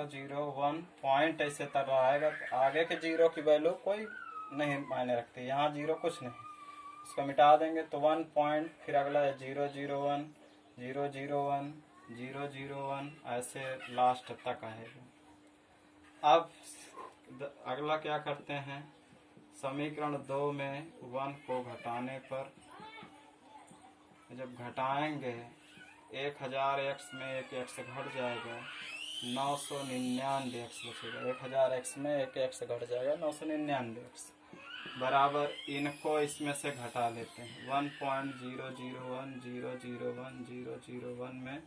001 point ऐसे तर आएगा, तो आगे के जीरो की वैल्यू कोई नहीं मायने रखती, यहाँ जीरो कुछ नहीं, इसको मिटा देंगे तो 1 पॉइंट, फिर अगला है 001 001 001 ऐसे लास्ट तक आएगा। अब अगला क्या करते हैं, समीकरण 2 में 1 को घटाने पर जब घटाएंगे 1000x में एक x घट जाएगा, 999 x बचेगा। 1000x में एक x घट जाएगा, 999 x बराबर इनको इसमें से घटा लेते हैं। 1.001 001 001 में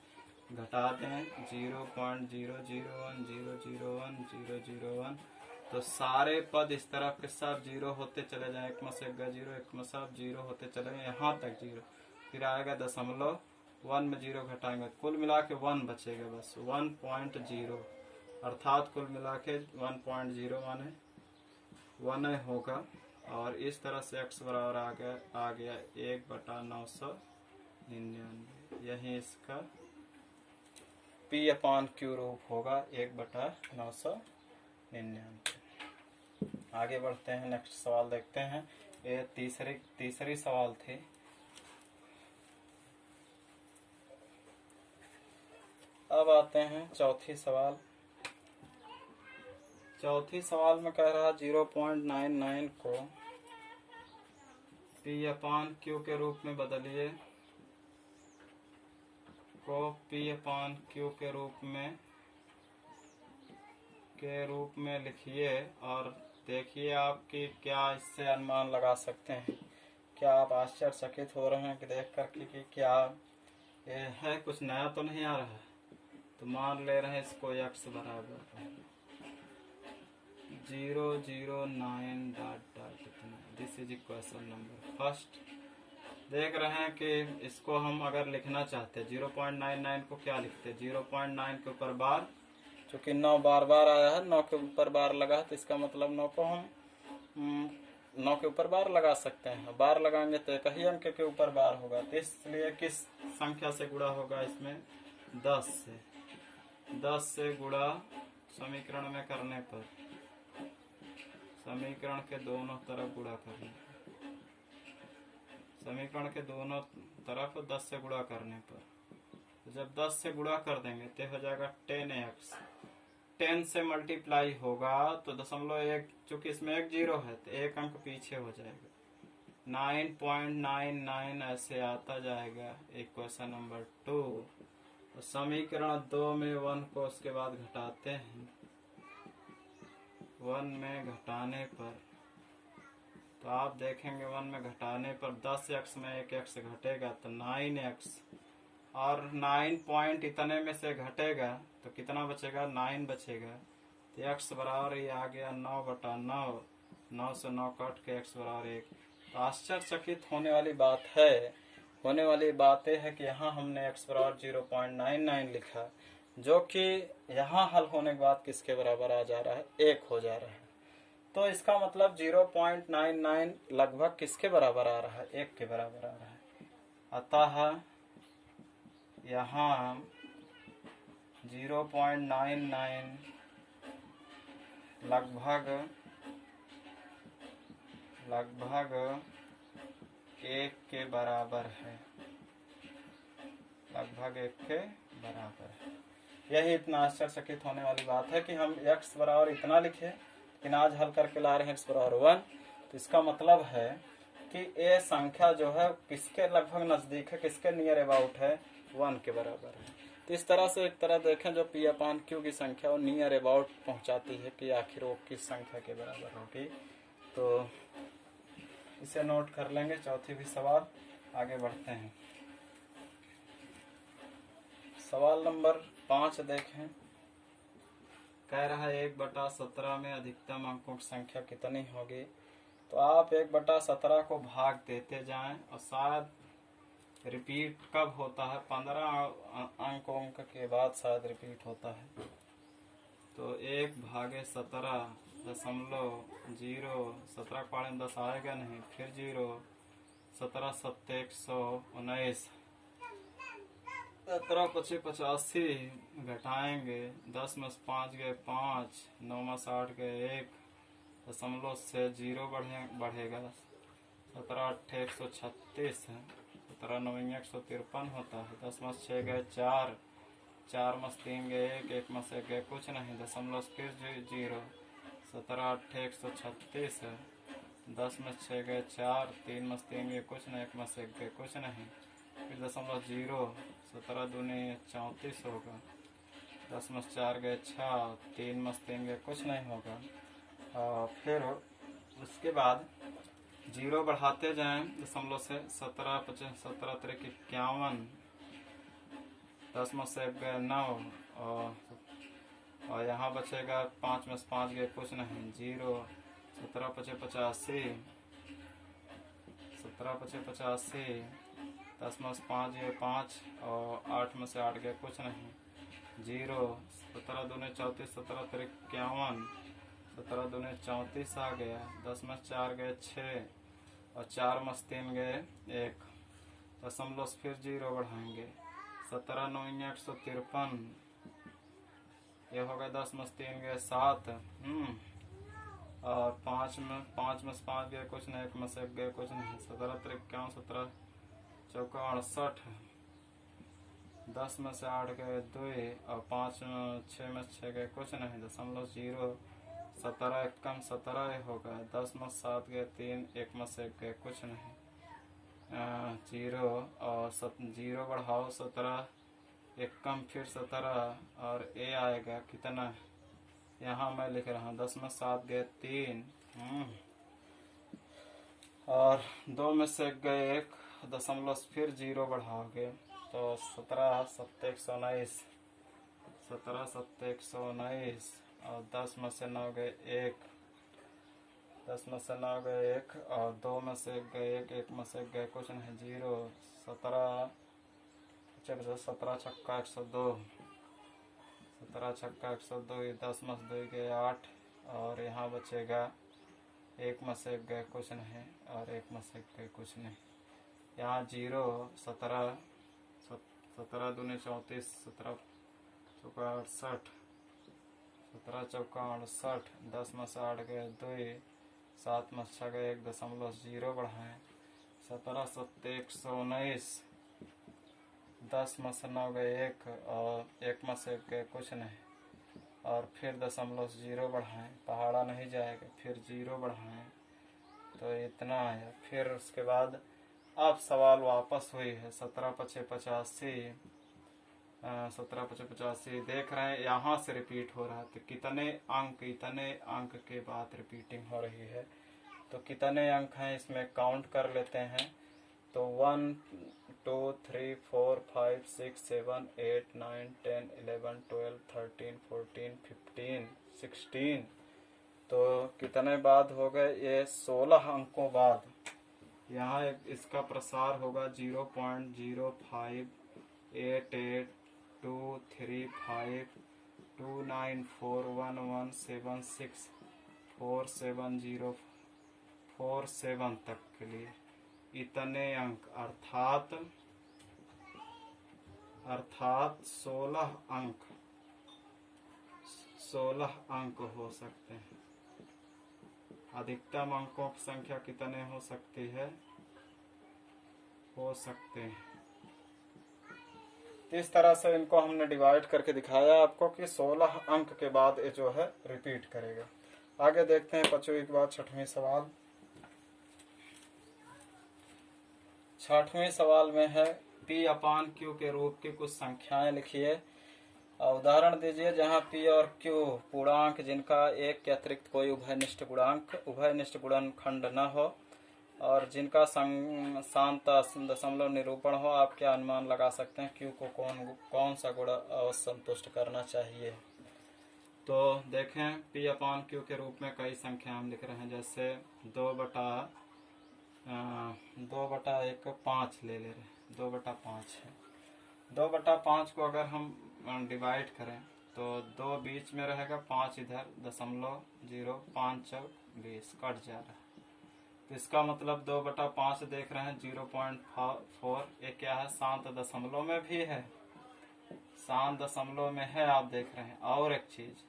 घटा दें 0.001 001 001, तो सारे पद इस तरफ के सब जीरो होते चले जाए, एक में से जीरो, एक में सब जीरो होते चले गए यहाँ तक जीरो, फिर आएगा दशमलव, 1 में जीरो घटाएंगे, कुल मिला के 1 बचेगा बस 1.0, अर्थात कुल मिला के 1.0 माने 1 होगा। और इस तरह से x बराबर आ गया 1/999, यही इसका P/Q रूप होगा 1/999। आगे बढ़ते हैं, नेक्स्ट सवाल देखते हैं। ये तीसरी सवाल थी। अब आते हैं चौथी सवाल। चौथी सवाल में कह रहा 0.99 को P/Q के रूप में बदलिए, को P/Q के रूप में लिखिए और देखिए आपकी क्या इससे अनुमान लगा सकते हैं। क्या आप आश्चर्यचकित हो रहे हैं कि देख करके कि क्या ये है, कुछ नया तो नहीं आ रहा है? तो मान ले रहे हैं इसको x बराबर 009 इतना, this is equation number first. देख रहे हैं कि इसको हम अगर लिखना चाहते हैं 0.99 को क्या लिखते हैं, 0.9 के ऊपर बार, चूँकि 9 बार बार आया है, 9 के ऊपर बार लगा है, तो इसका मतलब 9 को हम 9 के ऊपर बार लगा सकते हैं। बार लगाएंगे तो एक ही अंक के ऊपर बार होगा, तो इसलिए किस संख्या से गुणा होगा इसमें, 10 से। 10 से गुणा समीकरण में करने पर, समीकरण के दोनों तरफ गुणा करने पर, समीकरण के दोनों तरफ 10 से गुणा करने पर, तो जब 10 से गुणा कर देंगे तो हो जाएगा 10x। 10 से मल्टीप्लाई होगा तो 0.1, चूंकि इसमें एक जीरो है तो एक अंक पीछे हो जाएगा, 9.99 ऐसे आता जाएगा इक्वेशन नंबर 2। तो समीकरण 2 में 1 को उसके बाद घटाते हैं, 1 में घटाने पर तो आप देखेंगे 1 में घटाने पर 10x में एक x घटेगा तो 9x, और 9 पॉइंट इतने में से घटेगा तो कितना बचेगा, 9 बचेगा। तो x बराबर ये आ गया 9/9, 9 से 9 कट के x बराबर 1। तो आश्चर्यचकित होने वाली बात है कि यहाँ हमने x बराबर 0.99 लिखा, जो कि यहाँ हल होने के बाद किसके बराबर आ जा रहा है, 1 हो जा रहा है। तो इसका मतलब 0.99 लगभग किसके बराबर आ रहा है, 1 के बराबर आ रहा है। अतः यहाँ 0.99 लगभग 1 के बराबर है, लगभग 1 के बराबर है। यही इतना आश्चर्यचकित होने वाली बात है कि हम x बराबर इतना लिखे, लेकिन आज हल करके ला रहे हैं x बराबर 1। तो इसका मतलब है कि ये संख्या जो है किसके लगभग नजदीक है, किसके नियर अबाउट है, 1 के बराबर है। तो इस तरह से एक तरह देखें जो P/Q की संख्या वो नियर अबाउट पहुंचाती है कि आखिर वो किस संख्या के बराबर होगी। तो इसे नोट कर लेंगे। चौथी भी सवाल, आगे बढ़ते हैं। सवाल नंबर 5 देखें। कह रहा है 1/17 में अधिकतम अंकों की संख्या कितनी होगी। तो आप 1/17 को भाग देते जाएं और शायद रिपीट कब होता है, 15 अंकों के बाद शायद रिपीट होता है। तो 1/17.0, 17 पाड़े में 10 आएगा नहीं, फिर 0, 17 7 119, 17×5 = 85 घटाएंगे। 10 में से 5 गए 5, 9 में से 8 गए 1, दशमलव से 0 बढ़ेगा। 17×8 = 136 है। 17×9 = 153 होता है। 10 में से 6 गए 4, 4 में से 3 गए 1, 1 में से 1 गए कुछ नहीं, दशमलव से फिर 0। 17×8 = 136 है। 10 में से 6 गए 4, 3 में से 3 गए कुछ नहीं, 1 में से 1 गए कुछ नहीं, फिर दशमलव 0। 17×2 = 34 होगा। 10 में से 4 गए 6, 3 में से 3 गए कुछ नहीं होगा। फिर उसके बाद 0 बढ़ाते जाएं दशमलव से। 17×5 = 51। 10 में से 1 गए 9, और यहाँ बचेगा 5 में से 5 गए कुछ नहीं, 0। 17×5 = 85। 17×5 = 85। 10 में से 5 गए 5, और 8 में से 8 गए कुछ नहीं, 0। 17×2 = 34, 17×3 = 51। 17×2 = 34 आ गया। 10 में से 4 गए 6, और 4 में से 3 गए 1, दशमलव से फिर 0 बढ़ाएंगे। 17×9 = 153। ये हो गया। 10 में से 3 गए 7, और 5 में से 5 गए कुछ नहीं, 1 में से 1 गए कुछ नहीं, 17×3 = 51, 17×4 = 68। 10 में से 8 गए 2, और 6 में से 6 गए कुछ नहीं, दशमलव 0। 17×1 = 17 होगा। 10 में से 7 गए 3, 1 में से 1 गए कुछ नहीं, 0। और 0 बढ़ाओ। 17×1 फिर 17, और ए आएगा कितना, यहाँ मैं लिख रहा हूँ। 10 में 7 गए 3, और 2 में से 1 गए 1, दशमलव से फिर 0 बढ़ाओगे तो 17×7 = 119। 17×7 = 119, और 10 में से 9 गए 1, 10 में से 9 गए 1, और 2 में से 1 गए 1, 1 में से 1 गए कुछ नहीं, 0। 17×6 = 102। 17×6 = 102। 10 में से 2 गए 8, और यहाँ बचेगा 1 में से 1 गए कुछ नहीं, और 1 में से 1 गए कुछ नहीं, यहाँ 0। 17×2 = 34, 17×4 = 68, 17×4 = 68। 10 में से 8 गए 2, 7 में से 6 गए 1, दशमलव 0 बढ़ाएं। 17×7 = 119। 10 में से 9 गए 1, और 1 में से 1 गए कुछ नहीं, और फिर दशमलव 0 बढ़ाएं, पहाड़ा नहीं जाएगा, फिर 0 बढ़ाएं, तो इतना है। फिर उसके बाद अब सवाल वापस हुई है। 17×5 = 85। 17×5 = 85 देख रहे हैं, यहाँ से रिपीट हो रहा है। तो इतने अंक के बाद रिपीटिंग हो रही है, तो कितने अंक हैं इसमें काउंट कर लेते हैं। तो 1 2 3 4 5 6 7 8 9 10 11 12 13 14 15 16, तो कितने बाद हो गए ये 16 अंकों बाद। यहाँ इसका प्रसार होगा 0.05882394117647047 तक के लिए इतने अंक, अर्थात 16 अंक हो सकते हैं। अधिकतम अंकों की संख्या कितने हो सकती है, हो सकते हैं। इस तरह से इनको हमने डिवाइड करके दिखाया आपको कि 16 अंक के बाद ये जो है रिपीट करेगा। आगे देखते हैं बच्चों के बाद 6वें सवाल। 6वें सवाल में है P/Q के रूप की कुछ संख्याएं लिखिए और उदाहरण दीजिए जहां P और Q पूर्णांक जिनका एक के अतिरिक्त कोई उभयनिष्ठ गुणनखंड न हो और जिनका शांत दशमलव निरूपण हो। आप क्या अनुमान लगा सकते हैं Q को कौन सा गुण अवश्य संतुष्ट करना चाहिए। तो देखें P/Q के रूप में कई संख्या हम लिख रहे हैं, जैसे 2/1 5 ले रहे हैं, 2/5 है। 2/5 को अगर हम डिवाइड करें तो 2 बीच में रहेगा, 5 इधर, 0.0 5 × 20 कट जा रहा है। तो इसका मतलब 2/5 देख रहे हैं 0.4, ये क्या है शांत दशमलव में भी है शांत दशमलव में है, आप देख रहे हैं। और एक चीज,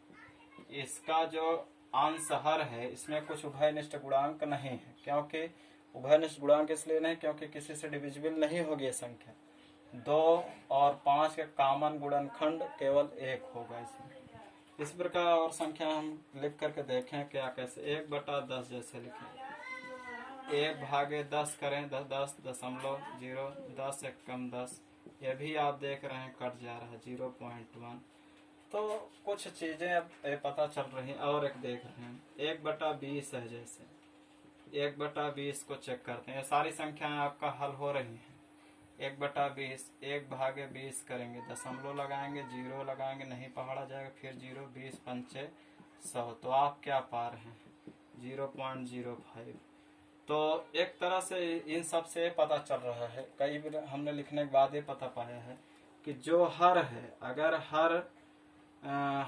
इसका जो अंश हर है इसमें कुछ उभयनिष्ठ गुणांक नहीं है, क्योंकि उभयनिष्ठ गुणांक इसलिए नहीं क्योंकि किसी से डिविजिबल नहीं होगी ये संख्या। 2 और 5 का कॉमन गुणनखंड केवल 1 होगा इसमें। इस प्रकार और संख्या हम लिख करके देखें क्या कैसे। 1/10 जैसे लिखें, 1/10 करें 10.0, 10 एक कम 10, ये भी आप देख रहे हैं कट जा रहा है 0.1। तो कुछ चीजें अब पता चल रही हैं। और एक देख रहे हैं 1/20 है, जैसे 1/20 को चेक करते हैं। ये सारी संख्याएं आपका हल हो रही हैं। 1/20, 1/20 करेंगे, दशमलव लगाएंगे, 0 लगाएंगे, नहीं पहाड़ा जाएगा, फिर 0, 20 पंचे 100, तो आप क्या पा रहे हैं 0.05। तो एक तरह से इन सब से पता चल रहा है, कई बार हमने लिखने के बाद ये पता पाया है कि जो हर है, अगर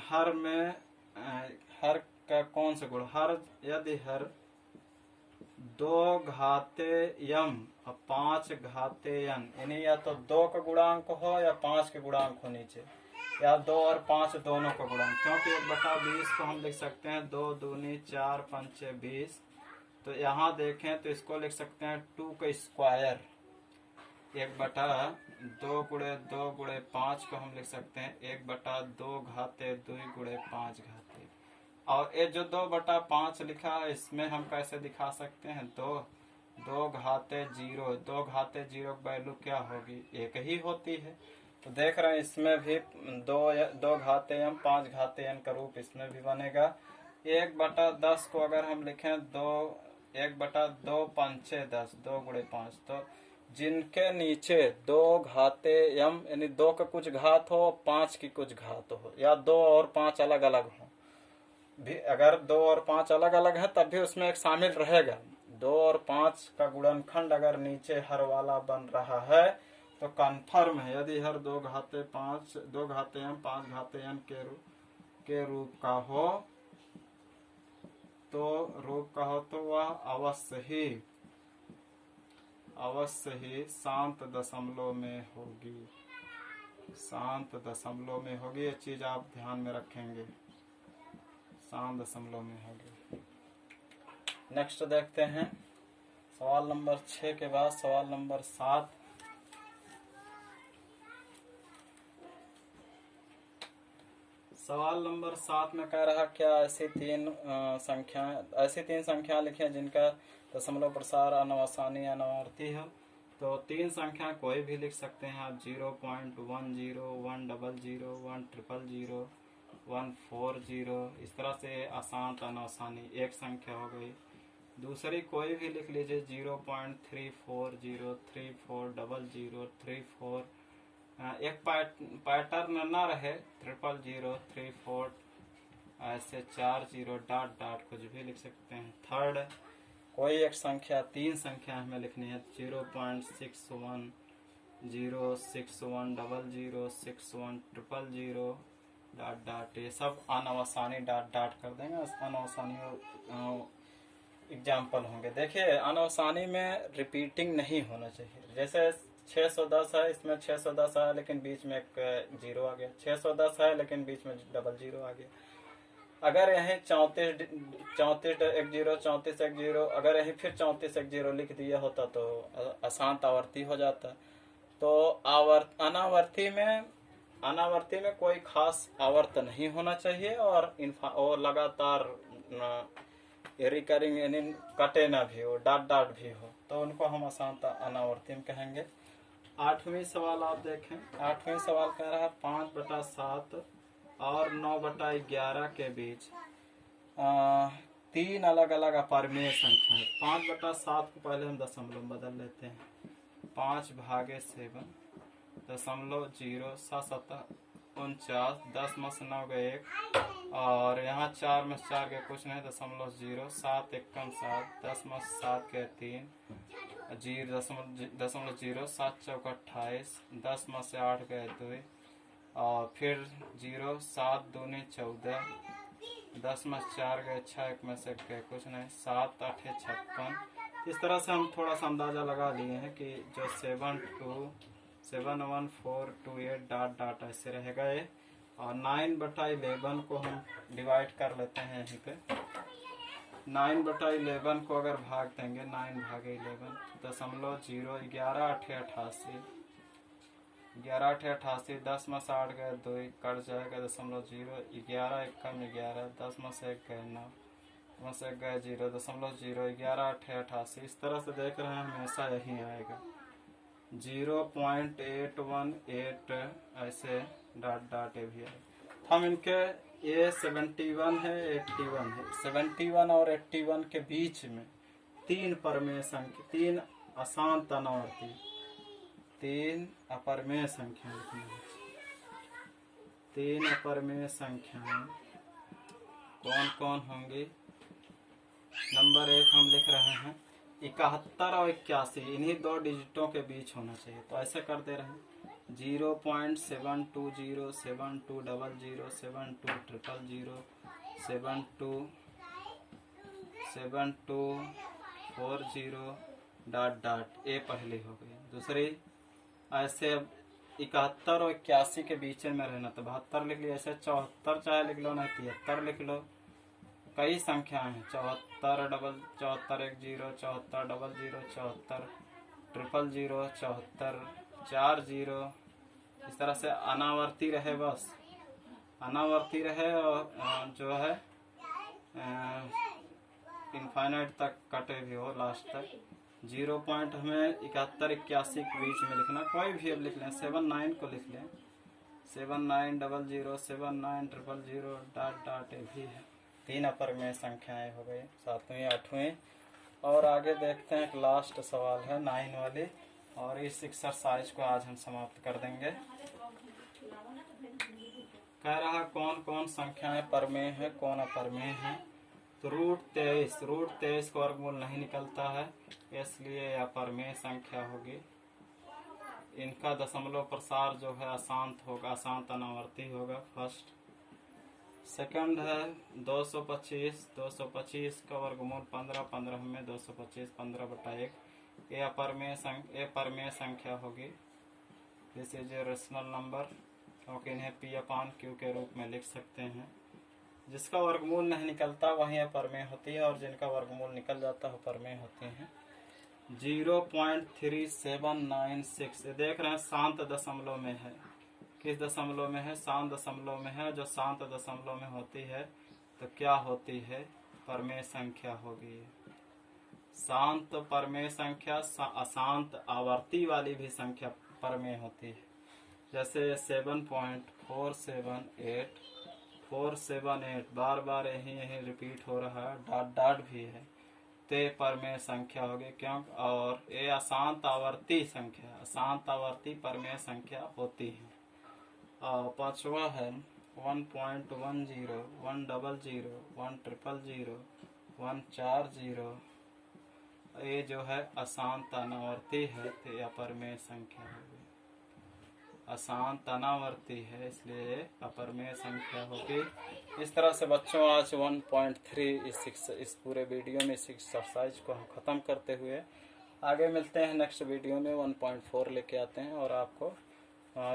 हर में हर का कौन सा गुण, हर यदि हर 2 घाते यम और 5 घाते n, यानी या तो 2 का गुणांक हो या 5 के गुणांक हो नीचे, या 2 और 5 दोनों का गुणांक, क्योंकि 1/20 को हम लिख सकते हैं 2 दूनी 4 पंचे 20। तो यहाँ देखें तो इसको लिख सकते हैं 2 का स्क्वायर। 1/2 गुणे 2 गुणे 5 को हम लिख सकते हैं 1/2 घाते 2 गुणे 5 घाते। और ये जो 2/5 लिखा है इसमें हम कैसे दिखा सकते हैं, 2 घाते 0, 2 घाते 0 की वैल्यू क्या होगी, 1 ही होती है। तो देख रहे हैं इसमें भी 2 घाते m 5 घाते n का रूप इसमें भी बनेगा। 1/10 को अगर हम लिखें 1/2 पंचे 10, 2 गुणे 5, तो जिनके नीचे 2 घाते m यानी 2 का कुछ घात हो 5 की कुछ घात हो, या 2 और 5 अलग अलग हो भी, अगर 2 और 5 अलग अलग है तब भी उसमें एक शामिल रहेगा। 2 और 5 का गुणनखंड अगर नीचे हर वाला बन रहा है तो कन्फर्म है। यदि हर 2 घाते m 5 घाते n के रूप का हो तो वह अवश्य ही शांत दशमलव में होगी, शांत दशमलव में होगी। ये चीज आप ध्यान में रखेंगे, शांत दशमलव में होगी। नेक्स्ट देखते हैं सवाल नंबर 6 के बाद सवाल नंबर 7। सवाल नंबर 7 में कह रहा क्या ऐसी तीन संख्या लिखें जिनका दशमलव प्रसार अनवसानी या अनावर्ती हो। तो 3 संख्या कोई भी लिख सकते हैं आप, 0.10, 100, 100, 140, इस तरह से अशांत अनवसानी एक संख्या हो गई। दूसरी कोई भी लिख लीजिए 0.34, 3400, 34, एक पैटर्न न रहे 000, 34, ऐसे 40 डॉट कुछ भी लिख सकते हैं। थर्ड कोई एक संख्या, 3 संख्या हमें लिखनी है 0.61, 06100, 6100, डॉट ये सब अनवसानी डॉट कर देंगे। अनवसानी एग्जाम्पल होंगे। देखिए अनवसानी में रिपीटिंग नहीं होना चाहिए। जैसे 610 है, इसमें 610 है लेकिन बीच में एक 0 आ गया, 610 है लेकिन बीच में 00 आ गया। अगर यहीं 3410, अगर यहीं फिर 3410 लिख दिया होता तो अशांत आवर्ती हो जाता। तो अनावर्ती में कोई खास आवर्त नहीं होना चाहिए और लगातार रिकरिंग यानी कटे ना भी हो, डॉट भी हो, तो उनको हम अशांत अनावर्ती में कहेंगे। 8वीं सवाल आप देखें। 8वीं सवाल कह रहा है 5/7 और 9/11 के बीच 3 अलग अलग अपरिमेय संख्या है। 5/7 को पहले हम दशमलव में बदल लेते हैं, 5/7 0.0 7 49, 10 में से 9 गए 1, और यहाँ 4 में 4 गए कुछ नहीं, 0.0 7 1 कम 7, 10 में 7 गए 3, 0.0 7 चौक 28, 10 में से 8 गए 2, और फिर 0 7 दूनी 14, 10 में 4 गए 6, 1 में से गए कुछ नहीं, 7 8 56। इस तरह से हम थोड़ा सा अंदाजा लगा लिए हैं कि जो 7 2 71428 डॉट डॉट ऐसे रहेगा ये। और 9/11 को हम डिवाइड कर लेते हैं यहीं पे। 9/11 को अगर भाग देंगे 9/11 .0 11 8 88 11 8 88 10 में से 8 गए 2 कट जाएगा 0.0 11 1 कम 11 10 में से 1 गए 9 में से 1 गए 0.0 11 8 88 इस तरह से देख रहे हैं हमेशा यही आएगा 0.818 ऐसे डॉट डॉट ये भी आएगा। हम इनके ये 71 है 81 है 71 और 81 के बीच में 3 परमेय संख्या 3 अशांत अनावर्ती 3 अपरमेय संख्या लिखनी है। 3 अपरमेय संख्याएं कौन कौन होंगी। नंबर 1 हम लिख रहे हैं 71 और 81 इन्हीं 2 डिजिटों के बीच होना चाहिए। तो ऐसे कर दे रहे हैं 0.720 7200 7200 7240 डॉट डॉट ये पहली हो गई। दूसरी ऐसे 71 और 81 के बीच में रहना तो 72 लिख लिया। ऐसे 74 चाहे लिख लो नहीं 73 लिख लो। कई संख्याएं हैं 74 डबल 74 10 74 00 74 000 74 40 इस तरह से अनावर्ती रहे बस अनावर्ती रहे और जो है इनफाइनाइट तक कटे भी हो लास्ट तक। 0 पॉइंट हमें 71 81 के बीच में लिखना कोई भी अब लिख लें 79 को लिख लें 7900 7900 डॉट डॉट ये भी है। 3 अपर में संख्याएं हो गई 7वीं 8वीं। और आगे देखते हैं एक लास्ट सवाल है 9 वाली और इस एक्सरसाइज को आज हम समाप्त कर देंगे। कह रहा कौन कौन संख्याएं परमेय है कौन अपरमेय है। तो √23 का वर्गमूल नहीं निकलता है इसलिए अपरमेय संख्या होगी। इनका दशमलव प्रसार जो है अशांत होगा अशांत अनावर्ती होगा फर्स्ट। सेकंड है 225 का वर्गमूल 15 में 225 15/1 ये परमेय संख्या होगी। This is a rational number क्योंकि इन्हें P/Q के रूप में लिख सकते हैं। जिसका वर्गमूल नहीं निकलता वही अपरमेय होती है और जिनका वर्गमूल निकल जाता है परमेय होती हैं। 0.3796 ये देख रहे हैं शांत दशमलव में है। किस दशमलव में है शांत दशमलव में है। जो शांत दशमलव में होती है तो क्या होती है परमेय संख्या होगी। शांत परमेय संख्या अशांत आवर्ती वाली भी संख्या परमेय होती है। जैसे 7.478 बार बार यही रिपीट हो रहा है डॉट डॉट भी है ते परमेय संख्या होगी क्यों। और ये अशांत आवर्ती संख्या अशांत आवर्ती परमेय संख्या होती है। और 5वां है 1.10 100 100 140 ये जो है अशांत अनावर्ती है तो यह परमेय संख्या होगी। अशांत अनावर्ती है इसलिए अपरमेय संख्या होगी। इस तरह से बच्चों आज 1.3 इस पूरे वीडियो में इस एक्सरसाइज को हम ख़त्म करते हुए आगे मिलते हैं नेक्स्ट वीडियो में 1.4 लेके आते हैं और आपको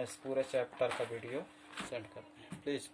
इस पूरे चैप्टर का वीडियो सेंड करते हैं। प्लीज़